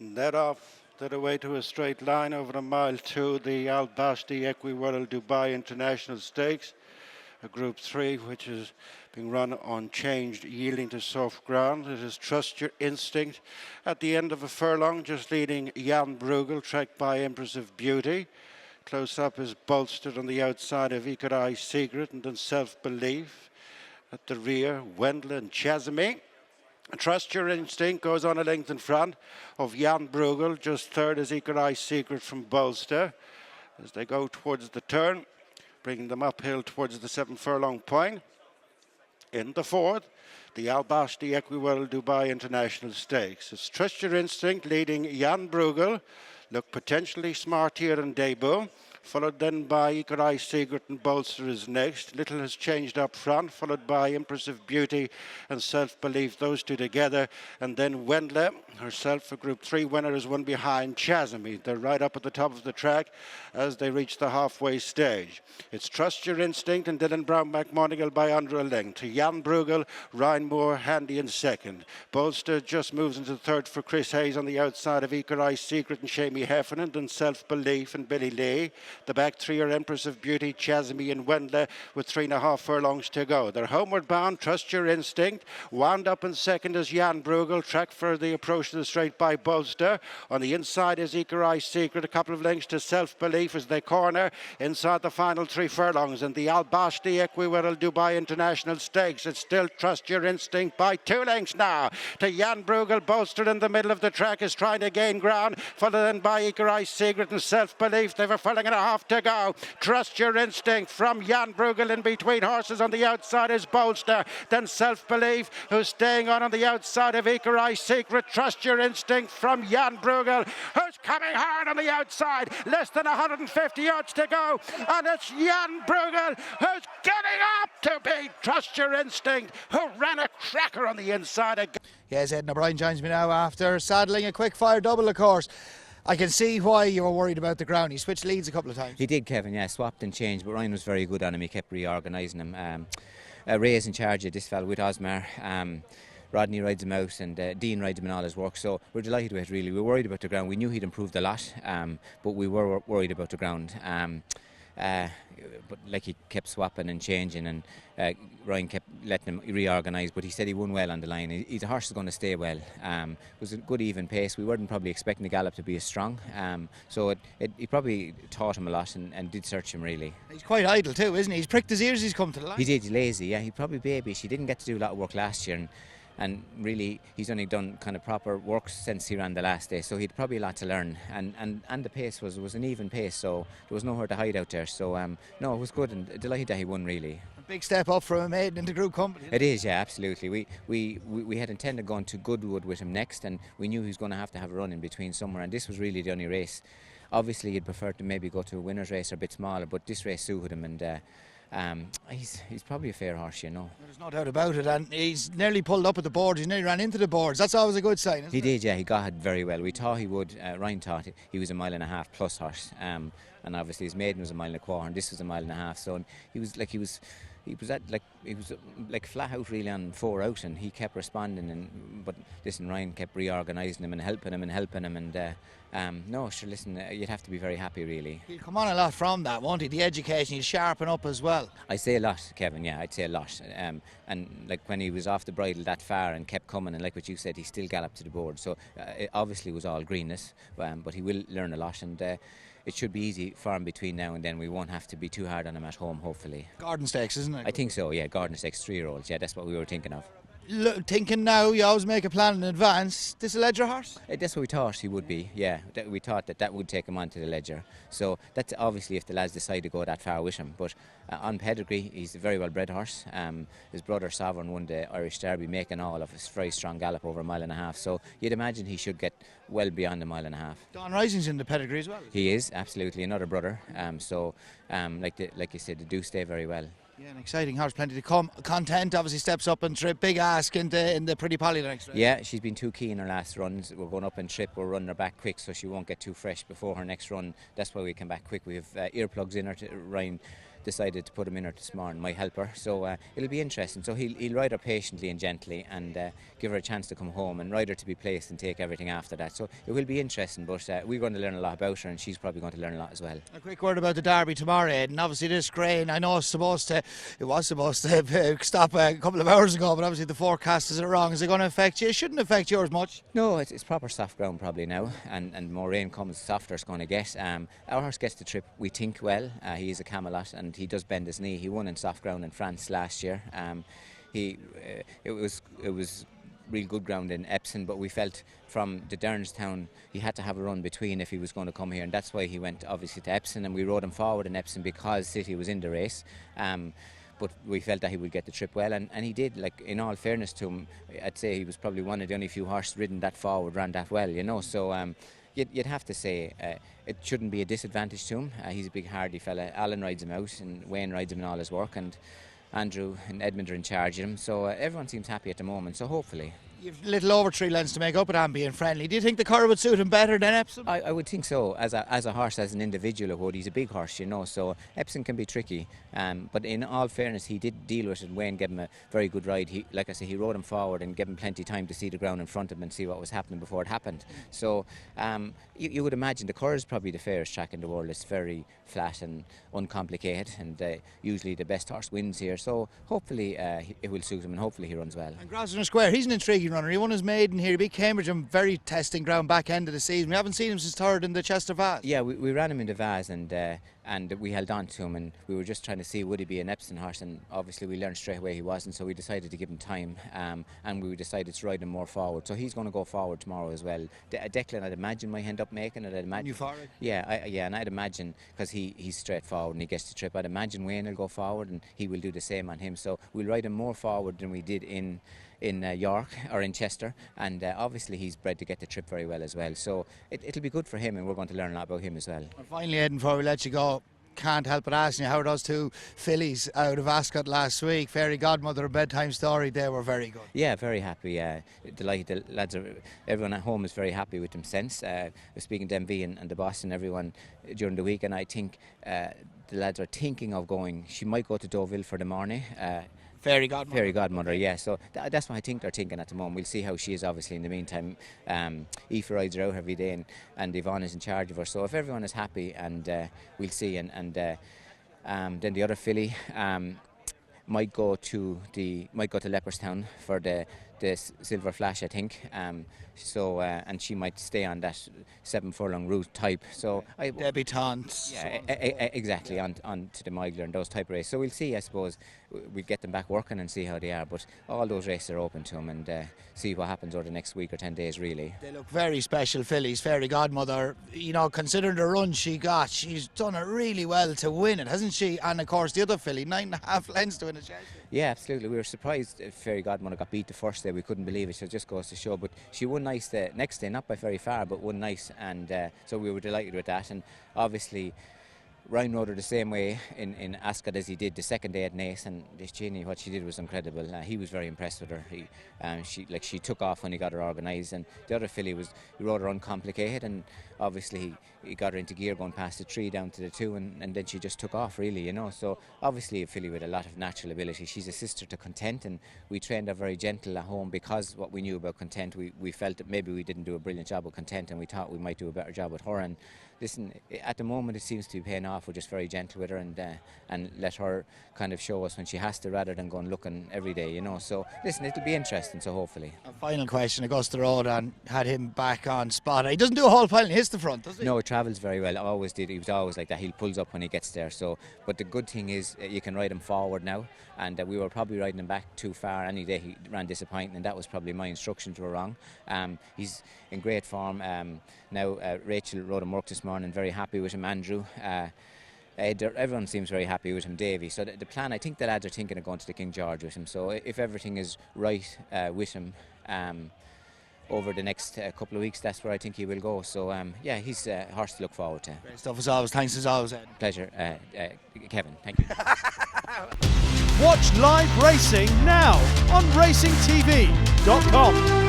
Net off that away to a straight line over a mile two, the Basti Equiworld Dubai International Stakes, a Group 3 which is being run unchanged, yielding to soft ground. It is Trust Your Instinct at the end of a furlong, just leading Jan Brueghel, tracked by Empress of Beauty. Close up is bolstered on the outside of Curragh Secret, and then Self Belief. At the rear, Wendell and Chazamy. Trust Your Instinct goes on a length in front of Jan Brueghel. Just third is Curragh Secret from Bolster as they go towards the turn, bringing them uphill towards the 7 furlong point. In the fourth, the Basti Equiworld Dubai International Stakes. It's Trust Your Instinct leading Jan Brueghel. Look potentially smart here in debut. Followed then by Curragh Secret and Bolster is next. Little has changed up front, followed by Empress of Beauty and Self Belief, those two together. And then Wendell herself, a Group 3 winner, is one behind Chazamy. They're right up at the top of the track as they reach the halfway stage. It's Trust Your Instinct and Dylan Brown McMonigal by under a length. To Jan Brueghel, Ryan Moore handy in second. Bolster just moves into third for Chris Hayes on the outside of Curragh Secret and Shamie Heffernan, and Self Belief and Billy Lee. The back three are Empress of Beauty, Chazamy and Wendell with 3.5 furlongs to go. They're homeward bound. Trust Your Instinct. Wound up in second is Jan Brueghel, tracked for the approach to the straight by Bolster. On the inside is Curragh Secret, a couple of lengths to Self Belief as they corner inside the final 3 furlongs. And the Basti Equiworld Dubai International Stakes, it's still Trust Your Instinct by 2 lengths now to Jan Brueghel. Bolster in the middle of the track is trying to gain ground, followed then by Curragh Secret and Self Belief. They've a furlong and a half to go. Trust Your Instinct from Jan Brueghel. In between horses on the outside is Bolster, then Self Belief, who's staying on the outside of Curragh Secret. Trust Your Instinct from Jan Brueghel, who's coming hard on the outside. Less than 150 yards to go, and it's Jan Brueghel who's getting up to beat Trust Your Instinct, who ran a cracker on the inside. Yes, Aidan O'Brien joins me now after saddling a quick fire double, of course. I can see why you were worried about the ground. He switched leads a couple of times. He did, Kevin, yeah, swapped and changed, but Ryan was very good on him. He kept reorganising him. Ray's in charge of this fella with Osmar. Rodney rides him out, and Dean rides him in all his work, so we're delighted with it, really. We were worried about the ground. We knew he'd improved a lot, but we were worried about the ground. But like, he kept swapping and changing, and Ryan kept letting him reorganise, but he said he won well on the line. He's a horse that's going to stay well. It was a good even pace. We weren't probably expecting the gallop to be as strong, so it probably taught him a lot and did search him, really. He's quite idle too, isn't he? He's pricked his ears as he's come to the line. He did, lazy, yeah. He probably babyish. He didn't get to do a lot of work last year, and really he's only done kind of proper work since he ran the last day, so he'd probably a lot to learn, and the pace was an even pace, so there was nowhere to hide out there, so no, it was good, and delighted that he won, really. A big step up from a maiden into group company. It is, yeah, absolutely. We had intended going to Goodwood with him next, and we knew he was going to have a run in between somewhere, and this was really the only race. Obviously he'd prefer to maybe go to a winner's race or a bit smaller, but this race suited him, and he's probably a fair horse, you know. There's no doubt about it, and he's nearly pulled up at the boards. He's nearly ran into the boards. That's always a good sign, isn't it? He did, yeah. He got it very well. We thought he would. Ryan thought he was a 1.5 mile plus horse, and obviously his maiden was 1.25 miles, and this was 1.5 miles. So he was flat out really on 4 out, and he kept responding. But listen, Ryan kept reorganising him and helping him, and no, sure, listen, you'd have to be very happy, really. He'll come on a lot from that, won't he? The education, he'll sharpen up as well. I say a lot, Kevin, yeah, I'd say a lot. And like, when he was off the bridle that far and kept coming, and like what you said, he still galloped to the board. So it obviously was all greenness, but he will learn a lot, and it should be easy for him between now and then. We won't have to be too hard on him at home, hopefully. Garden Stakes, isn't it? I think so, yeah, Garden Stakes, 3-year-olds, yeah, that's what we were thinking of. Look, thinking now, you always make a plan in advance. This a Ledger horse? That's what we thought he would be, yeah. We thought that would take him on to the Ledger. So that's obviously if the lads decide to go that far with him. But on pedigree, he's a very well bred horse. His brother Sovereign won the Irish Derby, making all of his very strong gallop over 1.5 miles. So you'd imagine he should get well beyond 1.5 miles. Don Rising's in the pedigree as well. He is, absolutely, another brother. Like you said, they do stay very well. Yeah, an exciting horse, plenty to come. Content obviously steps up and trip. Big ask in the Pretty Polly next race. Yeah, she's been too keen her last runs. We're going up and trip. We're running her back quick, so she won't get too fresh before her next run. That's why we come back quick. We have earplugs in her. Ryan decided to put him in her this morning, my helper. So it'll be interesting. So he'll ride her patiently and gently and give her a chance to come home and ride her to be placed and take everything after that. So it will be interesting, but we're going to learn a lot about her and she's probably going to learn a lot as well. A quick word about the derby tomorrow, Aidan. Obviously this grain, I know it was supposed to stop a couple of hours ago, but obviously the forecast is wrong. Is it going to affect you? It shouldn't affect yours much. No, it's proper soft ground probably now, and more rain comes, the softer it's going to get. Our horse gets the trip, we think, well. He is a Camelot and he does bend his knee. He won in soft ground in France last year. It was real good ground in Epsom, but we felt from the Dernestown he had to have a run between if he was going to come here, and that's why he went obviously to Epsom, and we rode him forward in Epsom because City was in the race. But we felt that he would get the trip well, and he did. Like, in all fairness to him, I'd say he was probably one of the only few horses ridden that forward, ran that well, you know. So you'd have to say it shouldn't be a disadvantage to him. He's a big hardy fella. Alan rides him out and Wayne rides him in all his work, and Andrew and Edmund are in charge of him, so everyone seems happy at the moment, so hopefully. You've little over 3 lengths to make up at Amby and Friendly. Do you think the Curragh would suit him better than Epsom? I would think so. As a horse, as an individual, would. He's a big horse, you know, so Epsom can be tricky. But in all fairness, he did deal with it, and Wayne gave him a very good ride. Like I say, he rode him forward and gave him plenty of time to see the ground in front of him and see what was happening before it happened. So you would imagine the Curragh is probably the fairest track in the world. It's very flat and uncomplicated, and usually the best horse wins here. So hopefully it will suit him, and hopefully he runs well. And Grosvenor Square, he's an intriguing runner. He won his maiden here. He beat Cambridge on very testing ground back end of the season. We haven't seen him since third in the Chester Vase. Yeah, we ran him in the Vase, and we held on to him, and we were just trying to see would he be an Epsom horse, and obviously we learned straight away he wasn't, so we decided to give him time, and we decided to ride him more forward. So he's going to go forward tomorrow as well. Declan, I'd imagine, might end up making it. Euphoric. Yeah, and I'd imagine, because he's straightforward and he gets the trip, I'd imagine Wayne will go forward and he will do the same on him. So we'll ride him more forward than we did in York or in Chester, and obviously he's bred to get the trip very well as well, so it'll be good for him, and we're going to learn a lot about him as well. And finally, Aidan, before we let you go, can't help but asking you, how are those 2 fillies out of Ascot last week? Fairy Godmother and Bedtime Story, they were very good. Yeah, very happy. Delighted. The lads everyone at home is very happy with them since. We're speaking to MV and the boss and everyone during the week, and I think the lads are thinking of going. She might go to Deauville for the morning. Fairy Godmother. Fairy Godmother, yeah. So that's what I think they're thinking at the moment. We'll see how she is, obviously, in the meantime. Aoife rides her out every day, and Yvonne is in charge of her. So if everyone is happy, and we'll see. And then the other filly might go to Leopardstown for the Silver Flash, I think. And she might stay on that 7 furlong route type. So Debutantes. Yeah, exactly, on to the Migler and those type of races. So we'll see, I suppose. We'll get them back working and see how they are. But all those races are open to them, and see what happens over the next week or 10 days, really. They look very special fillies. Fairy Godmother, you know, considering the run she got, she's done it really well to win it, hasn't she? And of course the other filly, 9.5 lengths to win it. Yeah, absolutely. We were surprised Fairy Godmother got beat the first day. We couldn't believe it, so it just goes to show. But she won nice the next day, not by very far, but won nice, and so we were delighted with that. And obviously Ryan rode her the same way in Ascot as he did the second day at Naas, and Genie, what she did was incredible. He was very impressed with her. She took off when he got her organised, and the other filly he rode her uncomplicated, and obviously he got her into gear going past the 3 down to the 2, and then she just took off, really, you know. So obviously a filly with a lot of natural ability. She's a sister to Content, and we trained her very gentle at home because what we knew about Content, we felt that maybe we didn't do a brilliant job with Content, and we thought we might do a better job with her. And listen, at the moment it seems to be paying off. We're just very gentle with her, and let her kind of show us when she has to, rather than going looking every day, you know. So listen, it'll be interesting, so hopefully. A final question. Augusta Road and had him back on spot. He doesn't do a whole pile and hits the front, does he? No, it travels very well. Always did. He was always like that. He pulls up when he gets there. So, but the good thing is you can ride him forward now, and we were probably riding him back too far any day. He ran disappointing, and that was probably my instructions were wrong. He's in great form now. Rachel rode him work this morning, very happy with him. Andrew, everyone seems very happy with him. Davy. So the plan, I think the lads are thinking of going to the King George with him. So if everything is right with him over the next couple of weeks, that's where I think he will go. So yeah, he's a horse to look forward to. Great stuff as always. Thanks as always, Ed. Pleasure, Kevin. Thank you. Watch live racing now on racingtv.com.